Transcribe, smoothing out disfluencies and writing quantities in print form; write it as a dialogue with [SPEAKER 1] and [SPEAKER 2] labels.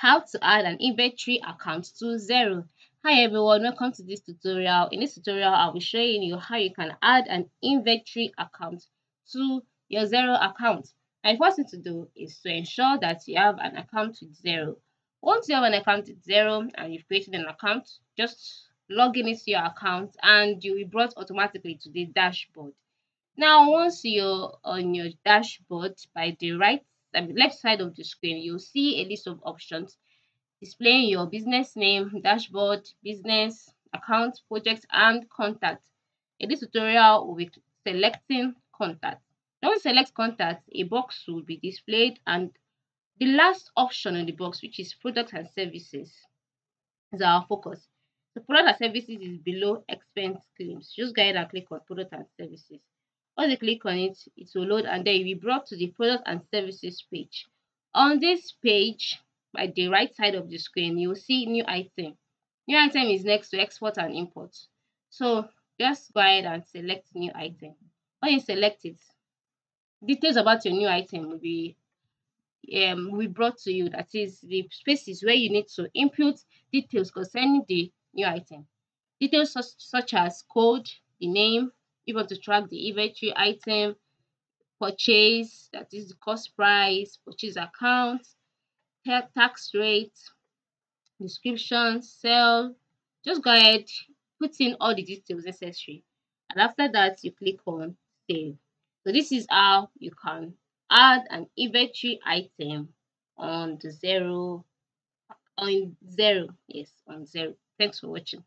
[SPEAKER 1] how to add an inventory account to Xero. Hi everyone, welcome to this tutorial. In this tutorial, I'll be showing you how you can add an inventory account to your Xero account. And the first thing to do is to ensure that you have an account with Xero. Once you have an account with Xero and you've created an account, just log in into your account and you'll be brought automatically to the dashboard. Now, once you're on your dashboard, by the left side of the screen, you'll see a list of options displaying your business name, dashboard, business, account, project, and contact. In this tutorial, we'll be selecting contact. When we select contact, a box will be displayed, and the last option on the box, which is products and services, is our focus. So product and services is below expense claims. Just go ahead and click on product and services. Once you click on it, it will load and then you'll be brought to the product and services page. On this page, by the right side of the screen, you'll see new item. New item is next to export and import. So just go ahead and select new item. When you select it, details about your new item will be brought to you. That is the spaces where you need to input details concerning the new item. Details such as code, the name, you want to track the inventory item, purchase, that is the cost price, purchase account, tax rate, description, sell. Just go ahead, put in all the details necessary. And after that, you click on save. So this is how you can add an inventory item on the Xero, yes, on Xero. Thanks for watching.